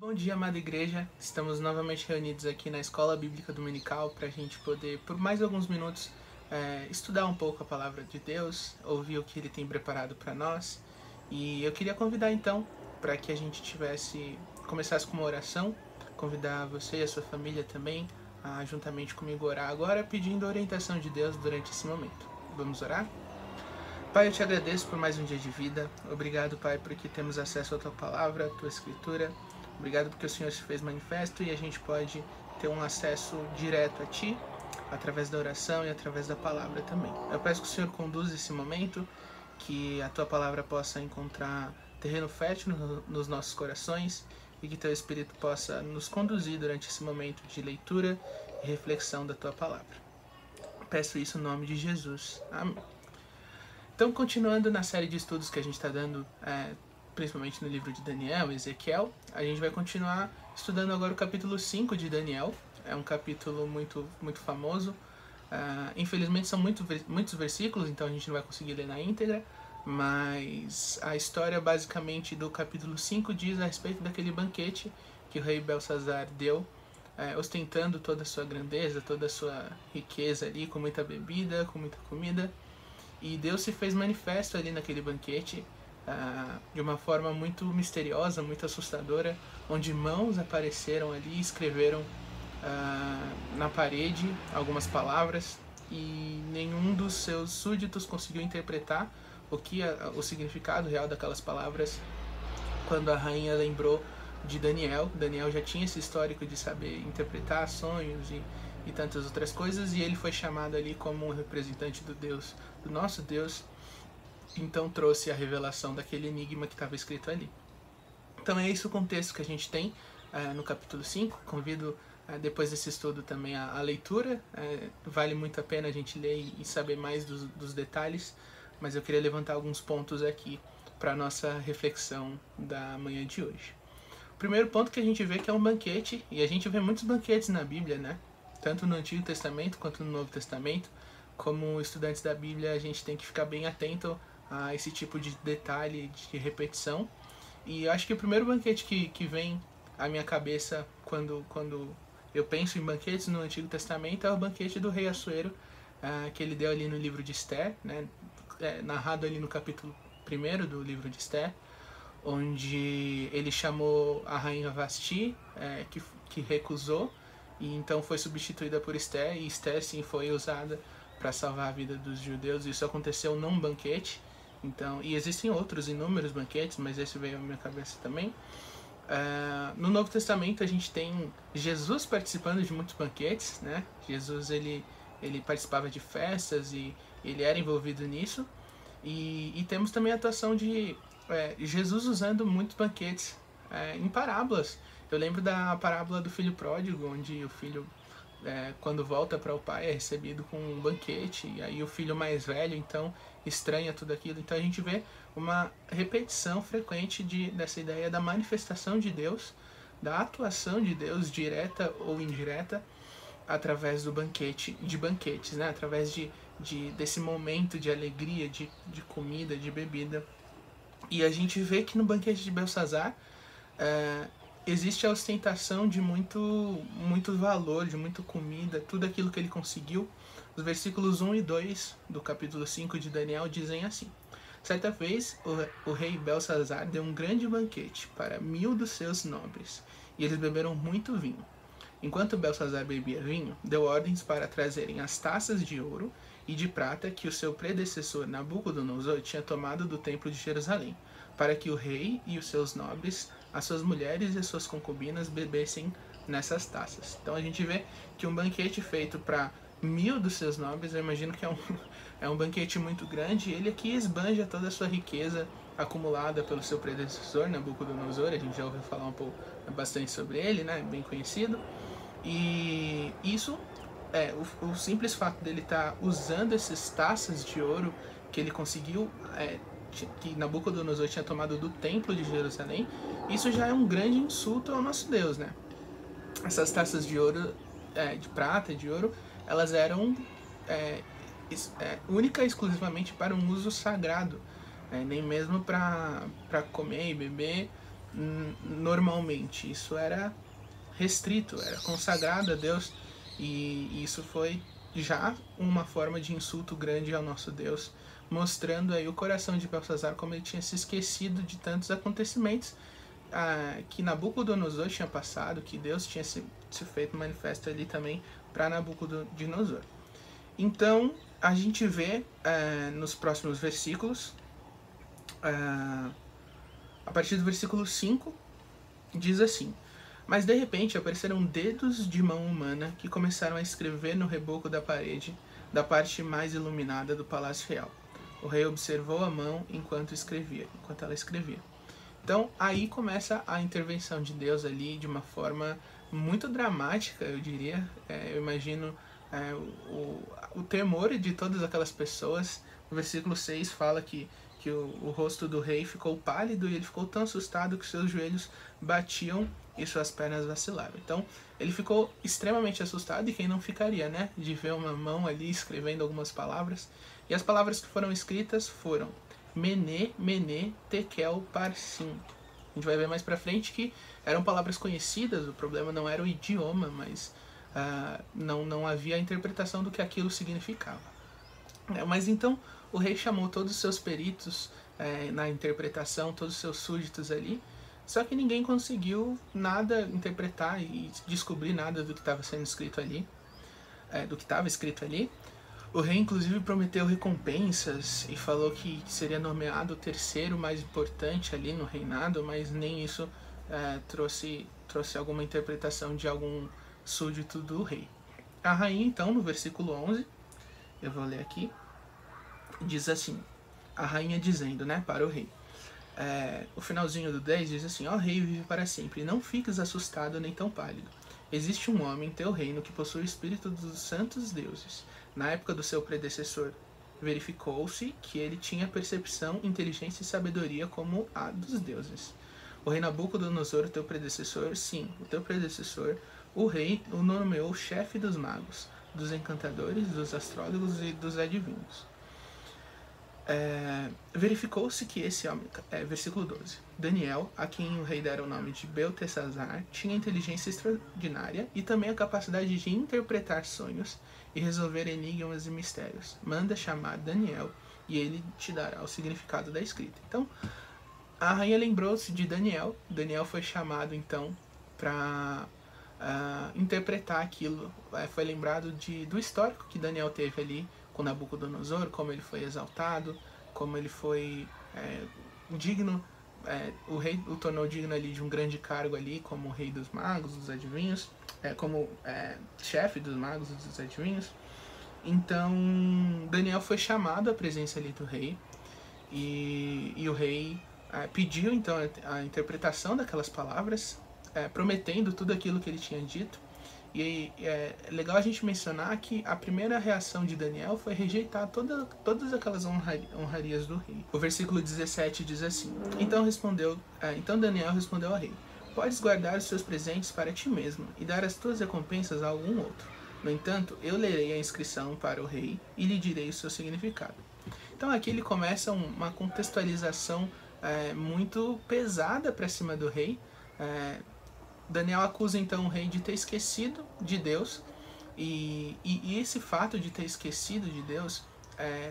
Bom dia, amada igreja. Estamos novamente reunidos aqui na Escola Bíblica Dominical para a gente poder, por mais alguns minutos, estudar um pouco a Palavra de Deus, ouvir o que Ele tem preparado para nós. E eu queria convidar então para que a gente começasse com uma oração, convidar você e a sua família também a juntamente comigo orar agora, pedindo a orientação de Deus durante esse momento. Vamos orar? Pai, eu te agradeço por mais um dia de vida. Obrigado, Pai, porque temos acesso à Tua Palavra, à Tua Escritura. Obrigado porque o Senhor se fez manifesto e a gente pode ter um acesso direto a Ti, através da oração e através da palavra também. Eu peço que o Senhor conduza esse momento, que a Tua Palavra possa encontrar terreno fértil nos nossos corações e que Teu Espírito possa nos conduzir durante esse momento de leitura e reflexão da Tua Palavra. Peço isso no nome de Jesus. Amém. Então, continuando na série de estudos que a gente está dando, principalmente no livro de Daniel, Ezequiel, a gente vai continuar estudando agora o capítulo 5 de Daniel. É um capítulo muito, muito famoso. Infelizmente são muitos versículos, então a gente não vai conseguir ler na íntegra, mas a história basicamente do capítulo 5 diz a respeito daquele banquete que o rei Belsazar deu, ostentando toda a sua grandeza, toda a sua riqueza ali, com muita bebida, com muita comida. E Deus se fez manifesto ali naquele banquete, de uma forma muito misteriosa, muito assustadora, onde mãos apareceram ali e escreveram na parede algumas palavras, e nenhum dos seus súditos conseguiu interpretar o significado real daquelas palavras. Quando a rainha lembrou de Daniel, Daniel já tinha esse histórico de saber interpretar sonhos e tantas outras coisas, e ele foi chamado ali como um representante do nosso Deus. Então trouxe a revelação daquele enigma que estava escrito ali. Então é esse o contexto que a gente tem no capítulo 5. Convido depois desse estudo também a leitura. Vale muito a pena a gente ler e saber mais dos detalhes, mas eu queria levantar alguns pontos aqui para a nossa reflexão da manhã de hoje. O primeiro ponto que a gente vê que é um banquete, e a gente vê muitos banquetes na Bíblia, né? Tanto no Antigo Testamento quanto no Novo Testamento. Como estudantes da Bíblia, a gente tem que ficar bem atento a esse tipo de detalhe, de repetição. E eu acho que o primeiro banquete que vem à minha cabeça quando eu penso em banquetes no Antigo Testamento é o banquete do rei Assuero, que ele deu ali no livro de Esther, né? Narrado ali no capítulo 1 do livro de Esther, onde ele chamou a rainha Vasti, que recusou, e então foi substituída por Esther, e Esther sim foi usada para salvar a vida dos judeus. Isso aconteceu num banquete. Então, e existem outros inúmeros banquetes, mas esse veio à minha cabeça também. No Novo Testamento a gente tem Jesus participando de muitos banquetes, né? Jesus ele participava de festas e ele era envolvido nisso. E temos também a atuação de Jesus usando muitos banquetes em parábolas. Eu lembro da parábola do filho pródigo, onde o filho, quando volta para o pai, é recebido com um banquete, e aí o filho mais velho então estranha tudo aquilo. Então a gente vê uma repetição frequente dessa ideia da manifestação de Deus, da atuação de Deus, direta ou indireta, através do banquetes, né? Através desse momento de alegria, de comida, de bebida. E a gente vê que no banquete de Belsazar existe a ostentação de muito valor, de muita comida, tudo aquilo que ele conseguiu. Os versículos 1 e 2 do capítulo 5 de Daniel dizem assim: certa vez o rei Belsazar deu um grande banquete para 1000 dos seus nobres, e eles beberam muito vinho. Enquanto Belsazar bebia vinho, deu ordens para trazerem as taças de ouro e de prata que o seu predecessor Nabucodonosor tinha tomado do templo de Jerusalém, para que o rei e os seus nobres, as suas mulheres e as suas concubinas bebessem nessas taças. Então a gente vê que um banquete feito para 1000 dos seus nobres, eu imagino que é um banquete muito grande, e ele aqui esbanja toda a sua riqueza acumulada pelo seu predecessor Nabucodonosor. A gente já ouviu falar bastante sobre ele, né? Bem conhecido. E isso, o simples fato dele estar usando essas taças de ouro que ele conseguiu, que Nabucodonosor tinha tomado do templo de Jerusalém, isso já é um grande insulto ao nosso Deus, né? Essas taças de ouro, de prata, de ouro, elas eram única e exclusivamente para um uso sagrado, nem mesmo para comer e beber. normalmente. Isso era restrito, era consagrado a Deus, e isso foi já uma forma de insulto grande ao nosso Deus, mostrando aí o coração de Belsazar, como ele tinha se esquecido de tantos acontecimentos que Nabucodonosor tinha passado, que Deus tinha se feito manifesto ali também para Nabucodonosor. Então a gente vê nos próximos versículos, a partir do versículo 5, diz assim: mas de repente apareceram dedos de mão humana que começaram a escrever no reboco da parede da parte mais iluminada do palácio real. O rei observou a mão enquanto ela escrevia. Então aí começa a intervenção de Deus ali de uma forma muito dramática, eu diria. Eu imagino o temor de todas aquelas pessoas. No versículo 6 fala que o rosto do rei ficou pálido e ele ficou tão assustado que seus joelhos batiam e suas pernas vacilaram. Então ele ficou extremamente assustado, e quem não ficaria, né? De ver uma mão ali escrevendo algumas palavras. E as palavras que foram escritas foram Mene, Mene, Tekel, Parsim. A gente vai ver mais pra frente que eram palavras conhecidas, o problema não era o idioma, mas não havia a interpretação do que aquilo significava. Mas então o rei chamou todos os seus peritos na interpretação, todos os seus súditos ali, só que ninguém conseguiu nada interpretar e descobrir nada do que estava sendo escrito ali, do que estava escrito ali. O rei inclusive prometeu recompensas e falou que seria nomeado o terceiro mais importante ali no reinado, mas nem isso trouxe alguma interpretação de algum súdito do rei. A rainha então, no versículo 11, eu vou ler aqui, diz assim, a rainha dizendo, né, para o rei. O finalzinho do 10 diz assim: ó rei, vive para sempre, não fiques assustado nem tão pálido. Existe um homem em teu reino que possui o espírito dos santos deuses. Na época do seu predecessor, verificou-se que ele tinha percepção, inteligência e sabedoria como a dos deuses. O rei Nabucodonosor, teu predecessor, sim, o teu predecessor, o rei o nomeou chefe dos magos, dos encantadores, dos astrólogos e dos adivinhos. Verificou-se que esse homem, versículo 12, Daniel, a quem o rei dera o nome de Beltesazar, tinha inteligência extraordinária e também a capacidade de interpretar sonhos e resolver enigmas e mistérios. Manda chamar Daniel e ele te dará o significado da escrita. Então, a rainha lembrou-se de Daniel. Daniel foi chamado então para interpretar aquilo. Foi lembrado do histórico que Daniel teve ali com Nabucodonosor, como ele foi exaltado, como ele foi digno, o rei o tornou digno ali de um grande cargo ali, como rei dos magos, dos adivinhos, como chefe dos magos e dos adivinhos. Então Daniel foi chamado à presença ali do rei, e o rei pediu então a interpretação daquelas palavras, prometendo tudo aquilo que ele tinha dito. E é legal a gente mencionar que a primeira reação de Daniel foi rejeitar todas aquelas honrarias do rei. O versículo 17 diz assim: Então Daniel respondeu ao rei: Podes guardar os seus presentes para ti mesmo e dar as tuas recompensas a algum outro. No entanto, eu lerei a inscrição para o rei e lhe direi o seu significado. Então aqui ele começa uma contextualização muito pesada para cima do rei. Daniel acusa então o rei de ter esquecido de Deus, e esse fato de ter esquecido de Deus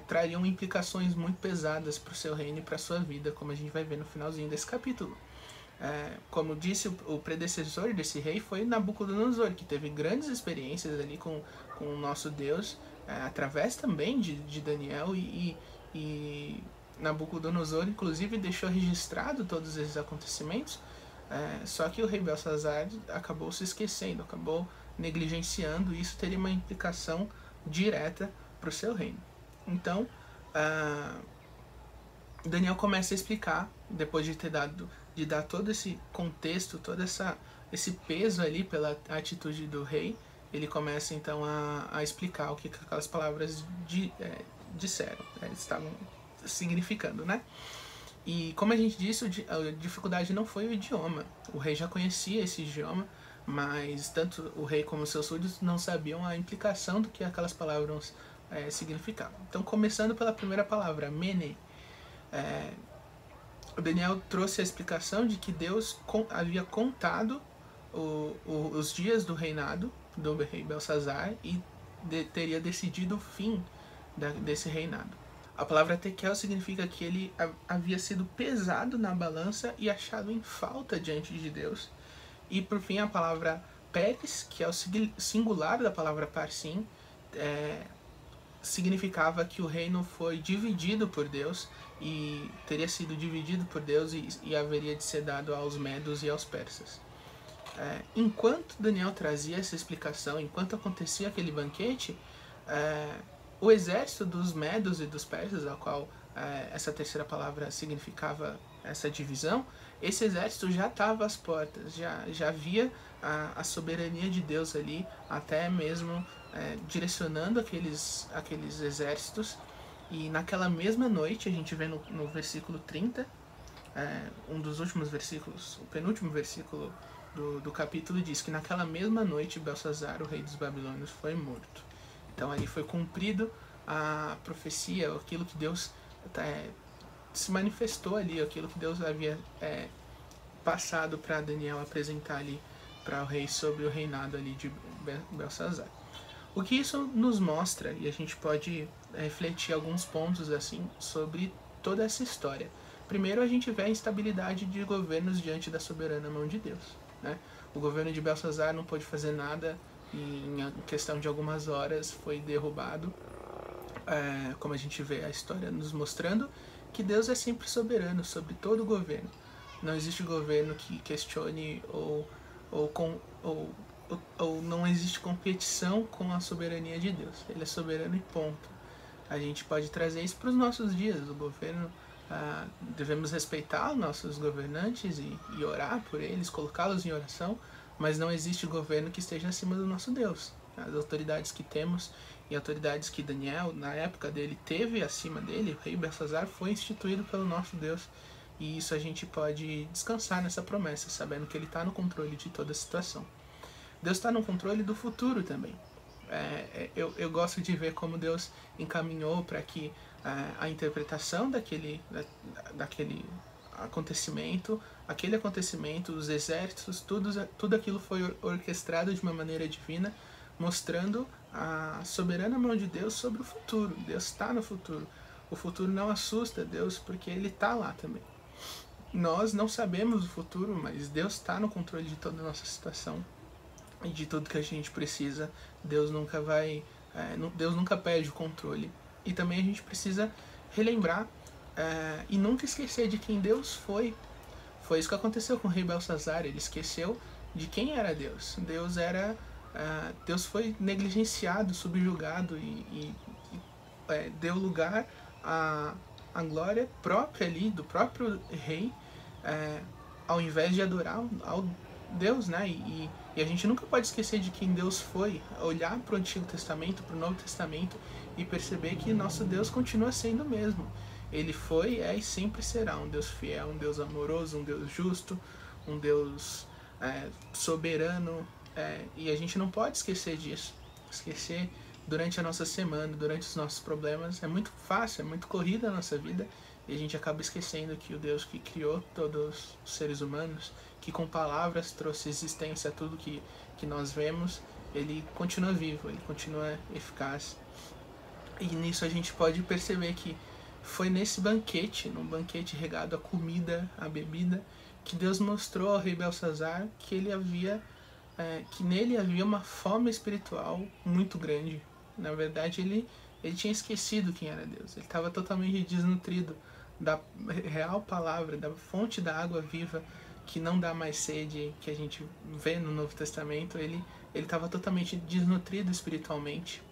trariam implicações muito pesadas para o seu reino e para a sua vida, como a gente vai ver no finalzinho desse capítulo. Como disse, o predecessor desse rei foi Nabucodonosor, que teve grandes experiências ali com o nosso Deus, através também de Daniel, e Nabucodonosor inclusive deixou registrado todos esses acontecimentos. Só que o rei Belsazar acabou se esquecendo, acabou negligenciando, e isso teria uma implicação direta para o seu reino. Então, Daniel começa a explicar, depois de dar todo esse contexto, todo esse peso ali pela atitude do rei, ele começa então a explicar o que aquelas palavras disseram, estavam significando, né? E como a gente disse, a dificuldade não foi o idioma. O rei já conhecia esse idioma, mas tanto o rei como os seus súditos não sabiam a implicação do que aquelas palavras significavam. Então, começando pela primeira palavra, Mene. Daniel trouxe a explicação de que Deus havia contado os dias do reinado do rei Belsazar e teria decidido o fim desse reinado. A palavra tekel significa que ele havia sido pesado na balança e achado em falta diante de Deus. E por fim a palavra peres, que é o singular da palavra parsim, significava que o reino foi dividido por Deus e teria sido dividido por Deus e haveria de ser dado aos medos e aos persas. Enquanto Daniel trazia essa explicação, enquanto acontecia aquele banquete, o exército dos medos e dos persas, ao qual essa terceira palavra significava essa divisão, esse exército já estava às portas, já havia a soberania de Deus ali, até mesmo direcionando aqueles exércitos. E naquela mesma noite, a gente vê no versículo 30, um dos últimos versículos, o penúltimo versículo do capítulo, diz que naquela mesma noite Belsazar, o rei dos babilônios, foi morto. Então ali foi cumprido a profecia, aquilo que Deus se manifestou ali, aquilo que Deus havia passado para Daniel apresentar ali para o rei sobre o reinado ali de Belsazar. O que isso nos mostra, e a gente pode refletir alguns pontos assim sobre toda essa história. Primeiro, a gente vê a instabilidade de governos diante da soberana mão de Deus, né? O governo de Belsazar não pôde fazer nada e em questão de algumas horas foi derrubado, como a gente vê a história nos mostrando que Deus é sempre soberano sobre todo o governo. Não existe governo que questione ou não existe competição com a soberania de Deus. Ele é soberano e ponto. A gente pode trazer isso para os nossos dias. O governo, devemos respeitar os nossos governantes e orar por eles, colocá-los em oração, mas não existe governo que esteja acima do nosso Deus. As autoridades que temos e autoridades que Daniel, na época dele, teve acima dele, o rei Belsazar, foi instituído pelo nosso Deus. E isso a gente pode descansar nessa promessa, sabendo que ele está no controle de toda a situação. Deus está no controle do futuro também. Eu gosto de ver como Deus encaminhou para que a interpretação daquele acontecimento, os exércitos, tudo aquilo foi orquestrado de uma maneira divina, mostrando a soberana mão de Deus sobre o futuro. Deus está no futuro. O futuro não assusta Deus porque Ele está lá também. Nós não sabemos o futuro, mas Deus está no controle de toda a nossa situação e de tudo que a gente precisa. Deus nunca perde o controle. E também a gente precisa relembrar e nunca esquecer de quem Deus foi. Foi isso que aconteceu com o rei Belsazar. Ele esqueceu de quem era Deus. Deus foi negligenciado, subjugado e deu lugar à glória própria ali do próprio rei, ao invés de adorar ao Deus, né? E a gente nunca pode esquecer de quem Deus foi, olhar para o Antigo Testamento, para o Novo Testamento e perceber que nosso Deus continua sendo o mesmo. Ele foi, e sempre será um Deus fiel, um Deus amoroso, um Deus justo, um Deus soberano, e a gente não pode esquecer disso. Esquecer durante a nossa semana, durante os nossos problemas, é muito fácil, é muito corrida a nossa vida, e a gente acaba esquecendo que o Deus que criou todos os seres humanos, que com palavras trouxe existência a tudo que nós vemos, ele continua vivo, ele continua eficaz. E nisso a gente pode perceber que foi nesse banquete, num banquete regado a comida, a bebida, que Deus mostrou ao rei Belsazar que que nele havia uma fome espiritual muito grande. Na verdade, ele tinha esquecido quem era Deus. Ele estava totalmente desnutrido da real palavra, da fonte da água viva, que não dá mais sede, que a gente vê no Novo Testamento. Ele estava totalmente desnutrido espiritualmente.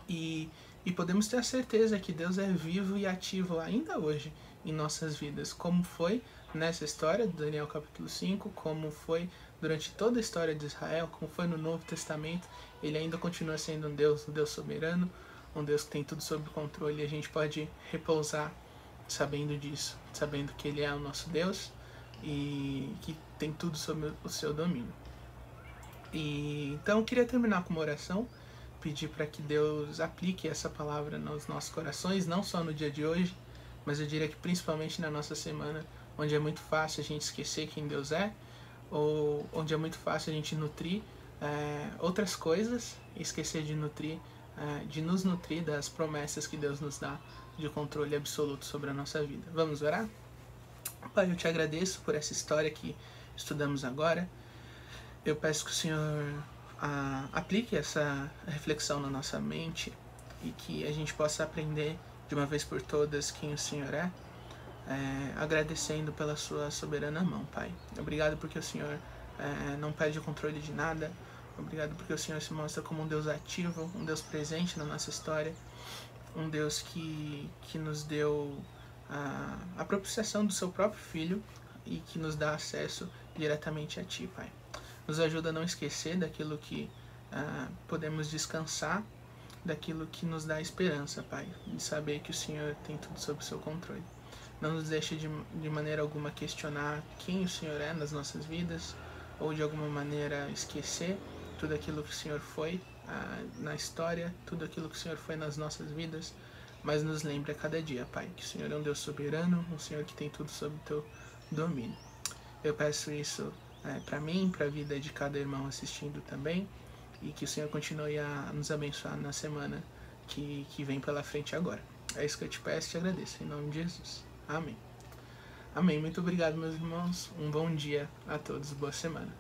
E podemos ter a certeza que Deus é vivo e ativo ainda hoje em nossas vidas, como foi nessa história de Daniel capítulo 5, como foi durante toda a história de Israel, como foi no Novo Testamento. Ele ainda continua sendo um Deus soberano, um Deus que tem tudo sob controle, e a gente pode repousar sabendo disso, sabendo que Ele é o nosso Deus e que tem tudo sob o seu domínio. Então eu queria terminar com uma oração, pedir para que Deus aplique essa palavra nos nossos corações, não só no dia de hoje, mas eu diria que principalmente na nossa semana, onde é muito fácil a gente esquecer quem Deus é, ou onde é muito fácil a gente nutrir outras coisas e esquecer de nutrir, de nos nutrir das promessas que Deus nos dá de controle absoluto sobre a nossa vida. Vamos orar? Pai, eu te agradeço por essa história que estudamos agora. Eu peço que o Senhor aplique essa reflexão na nossa mente e que a gente possa aprender de uma vez por todas quem o Senhor é, agradecendo pela sua soberana mão, Pai. Obrigado porque o Senhor não perde o controle de nada. Obrigado porque o Senhor se mostra como um Deus ativo, um Deus presente na nossa história, um Deus que nos deu a propiciação do seu próprio Filho e que nos dá acesso diretamente a Ti, Pai. Nos ajuda a não esquecer daquilo que podemos descansar, daquilo que nos dá esperança, Pai, de saber que o Senhor tem tudo sob o seu controle. Não nos deixe de maneira alguma questionar quem o Senhor é nas nossas vidas, ou de alguma maneira esquecer tudo aquilo que o Senhor foi na história, tudo aquilo que o Senhor foi nas nossas vidas, mas nos lembre a cada dia, Pai, que o Senhor é um Deus soberano, um Senhor que tem tudo sob o teu domínio. Eu peço isso para mim, para a vida de cada irmão assistindo também, e que o Senhor continue a nos abençoar na semana que vem pela frente agora. É isso que eu te peço e te agradeço, em nome de Jesus. Amém. Amém. Muito obrigado, meus irmãos. Um bom dia a todos. Boa semana.